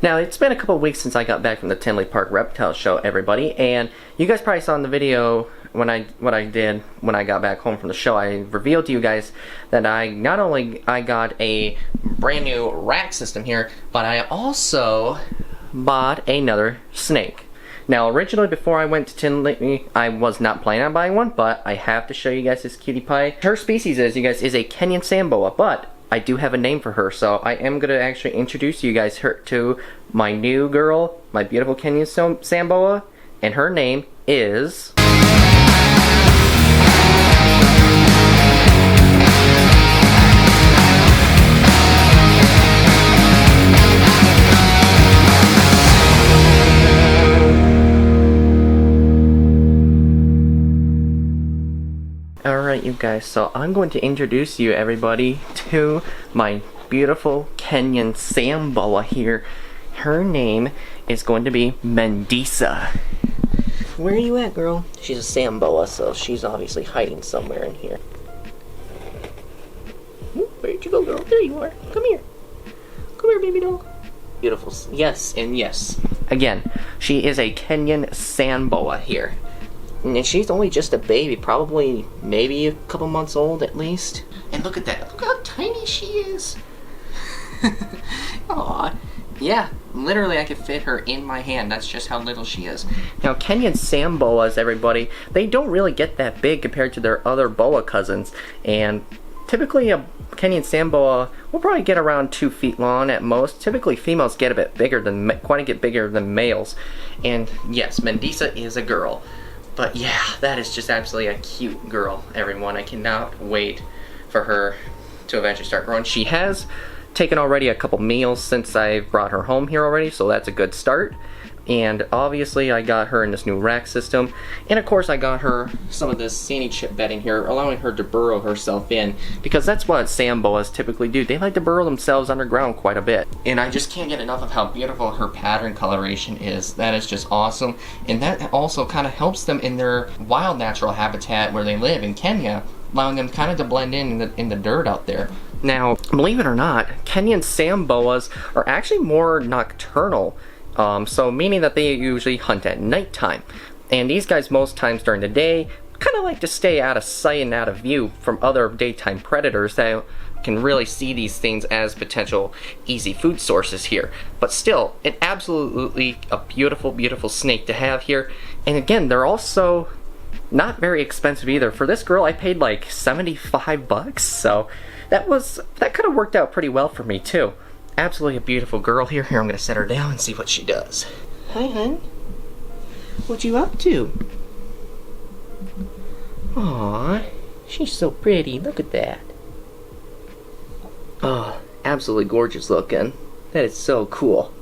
Now, it's been a couple of weeks since I got back from the Tinley Park Reptile Show, everybody, and you guys probably saw in the video what I did when I got back home from the show. I revealed to you guys that I got a brand new rack system here, but I also bought another snake. Now, originally, before I went to Tinley, I was not planning on buying one, but I have to show you guys this cutie pie. Her species is a Kenyan Samboa, but I do have a name for her, so I am going to actually introduce you guys to my new girl, my beautiful Kenyan Samboa, and her name is... Alright, you guys, so I'm going to introduce you, everybody, to my beautiful Kenyan Samboa here. Her name is going to be Mendisa. Where are you at, girl? She's a Samboa, so she's obviously hiding somewhere in here. Where'd you go, girl? There you are. Come here. Come here, baby dog. Beautiful. Yes, and yes. Again, she is a Kenyan Samboa here. And she's only just a baby, probably maybe a couple months old at least. And look at that. Look how tiny she is. Aw. Yeah, literally I could fit her in my hand. That's just how little she is. Now, Kenyan Samboas, everybody, they don't really get that big compared to their other boa cousins. And typically a Kenyan Samboa will probably get around 2 feet long at most. Typically females get a bit bigger than, quite a bit bigger than males. And yes, Mendisa is a girl. But yeah, that is just absolutely a cute girl, everyone. I cannot wait for her to eventually start growing. She has taken already a couple meals since I brought her home here already, so that's a good start. And obviously I got her in this new rack system. And of course I got her some of this sandy chip bedding here, allowing her to burrow herself in, because that's what Samboas typically do. They like to burrow themselves underground quite a bit. And I just can't get enough of how beautiful her pattern coloration is. That is just awesome. And that also kind of helps them in their wild natural habitat where they live in Kenya, allowing them kind of to blend in the dirt out there. Now, believe it or not, Kenyan Samboas are actually more nocturnal. So meaning that they usually hunt at nighttime. And these guys most times during the day kind of like to stay out of sight and out of view from other daytime predators that can really see these things as potential easy food sources here. But still, it absolutely a beautiful, beautiful snake to have here. And again, they're also not very expensive either. For this girl, I paid like 75 bucks. So that kind of worked out pretty well for me too. Absolutely a beautiful girl here. Here, I'm going to set her down and see what she does. Hi, hun. What you up to? Aww, she's so pretty. Look at that. Oh, absolutely gorgeous looking. That is so cool.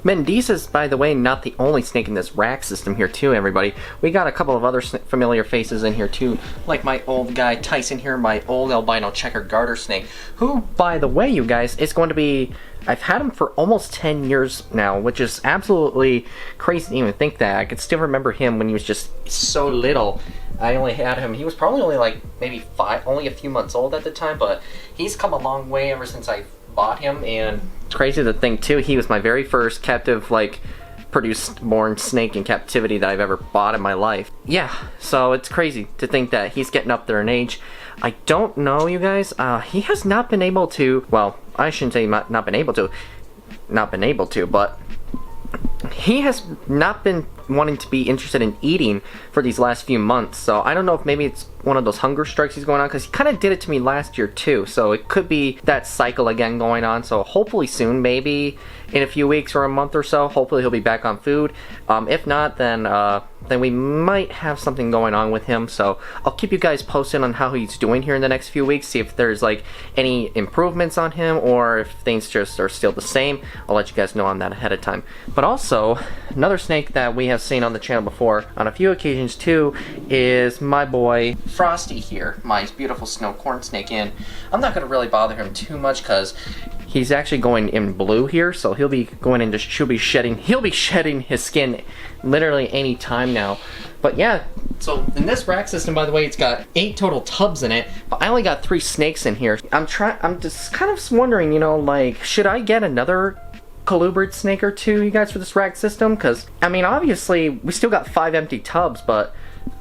Mendisa's, by the way, not the only snake in this rack system here too, everybody. We got a couple of other familiar faces in here too, like my old guy Tyson here, my old albino checker garter snake, who, by the way, you guys, is going to be... I've had him for almost 10 years now, which is absolutely crazy to even think that. I could still remember him when he was just so little. I only had him, he was probably only like maybe only a few months old at the time, but he's come a long way ever since I bought him. And it's crazy to think too, he was my very first captive, like, born snake in captivity that I've ever bought in my life. Yeah, so it's crazy to think that he's getting up there in age. I don't know, you guys, he has not been able to, well, I shouldn't say not been able to, but he has not been wanting to be interested in eating for these last few months. So I don't know if maybe it's one of those hunger strikes he's going on, because he kind of did it to me last year too. So it could be that cycle again going on. So hopefully soon, maybe in a few weeks or a month or so, hopefully he'll be back on food. If not, then we might have something going on with him. So I'll keep you guys posted on how he's doing here in the next few weeks, see if there's like any improvements on him or if things just are still the same. I'll let you guys know on that ahead of time. But also, another snake that we have seen on the channel before on a few occasions too is my boy Frosty here, my beautiful snow corn snake. And I'm not going to really bother him too much because He's actually going in blue here, so he'll be going into, he'll be shedding his skin literally any time now. But yeah, so in this rack system, by the way, it's got 8 total tubs in it, but I only got 3 snakes in here. I'm just kind of wondering, you know, like, should I get another colubrid snake or 2, you guys, for this rack system? Because, I mean, obviously, we still got 5 empty tubs, but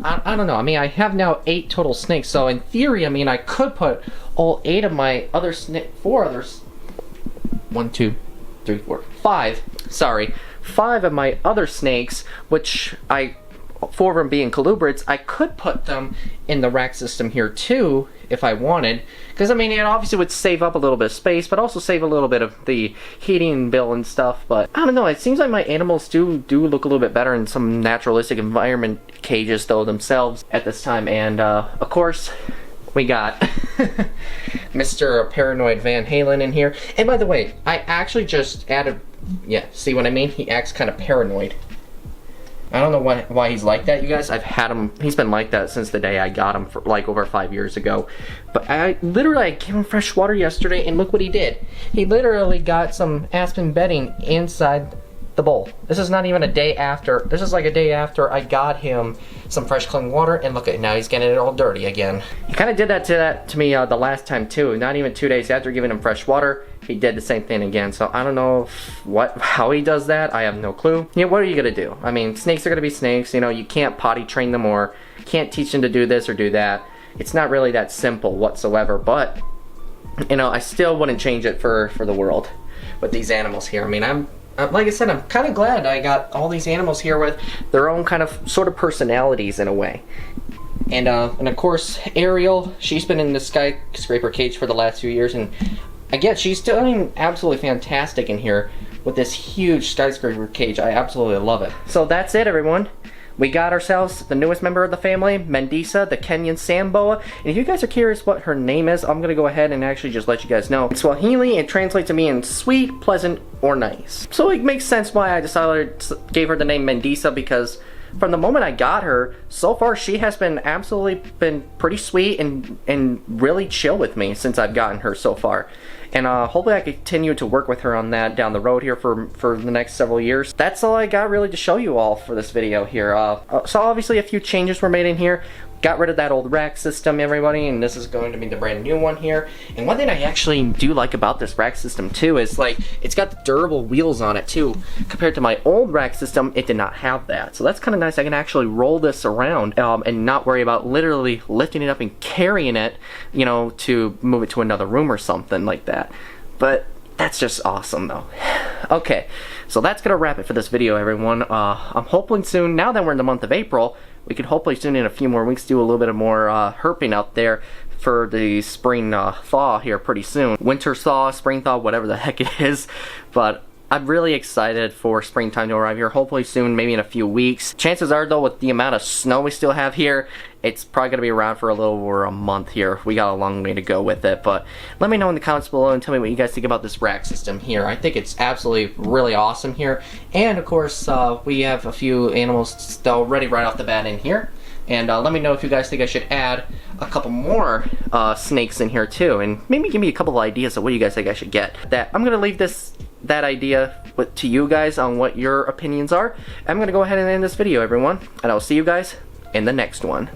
I don't know. I mean, I have now 8 total snakes, so in theory, I mean, I could put all 8 of my other 4 others. 1, 2, 3, 4, 5. Sorry, 5 of my other snakes, which 4 of them being colubrids, I could put them in the rack system here too, if I wanted. Because, I mean, it obviously would save up a little bit of space, but also save a little bit of the heating bill and stuff. But, I don't know, it seems like my animals do look a little bit better in some naturalistic environment cages, though, themselves at this time. And, of course, we got Mr. Paranoid Van Halen in here. And by the way, I actually just added, yeah, see what I mean? He acts kind of paranoid. I don't know why he's like that, you guys. I've had him, he's been like that since the day I got him, for like over 5 years ago. But I gave him fresh water yesterday, and look what he did. He literally got some aspen bedding inside the bowl. This is not even a day after. This is like a day after I got him some fresh clean water, and look at it, now he's getting it all dirty again. He kind of did that to me the last time too. Not even 2 days after giving him fresh water, he did the same thing again. So I don't know how he does that. I have no clue. Yeah, what are you gonna do? I mean, snakes are gonna be snakes. You know, you can't potty train them or can't teach them to do this or do that. It's not really that simple whatsoever. But you know, I still wouldn't change it for the world with these animals here. I mean, like I said, I'm kind of glad I got all these animals here with their own kind of sort of personalities in a way. And of course, Ariel, she's been in the skyscraper cage for the last few years, and again, she's doing absolutely fantastic in here with this huge skyscraper cage. I absolutely love it. So that's it, everyone. We got ourselves the newest member of the family, Mendisa, the Kenyan sand boa. And if you guys are curious what her name is, I'm going to go ahead and actually just let you guys know. In Swahili, it translates to mean sweet, pleasant, or nice. So it makes sense why I decided to give her the name Mendisa, because from the moment I got her, so far she has been pretty sweet and really chill with me since I've gotten her so far. And hopefully I continue to work with her on that down the road here for the next several years. That's all I got really to show you all for this video here. So obviously a few changes were made in here. Got rid of that old rack system, everybody, and this is going to be the brand new one here. And one thing I actually do like about this rack system too is, like, it's got the durable wheels on it too. Compared to my old rack system, it did not have that. So that's kind of nice. I can actually roll this around and not worry about literally lifting it up and carrying it, you know, to move it to another room or something like that. But that's just awesome though. Okay, so that's gonna wrap it for this video, everyone. I'm hoping soon, now that we're in the month of April, we could hopefully soon, in a few more weeks, do a little bit of more herping out there for the spring thaw here pretty soon. Winter thaw, spring thaw, whatever the heck it is. But I'm really excited for springtime to arrive here, hopefully soon, maybe in a few weeks. Chances are, though, with the amount of snow we still have here, it's probably going to be around for a little over a month here. We got a long way to go with it, but let me know in the comments below and tell me what you guys think about this rack system here. I think it's absolutely really awesome here. And, of course, we have a few animals already right off the bat in here. And let me know if you guys think I should add a couple more snakes in here too, and maybe give me a couple of ideas of what you guys think I should get. I'm going to leave that idea to you guys on what your opinions are. I'm going to go ahead and end this video, everyone, and I'll see you guys in the next one.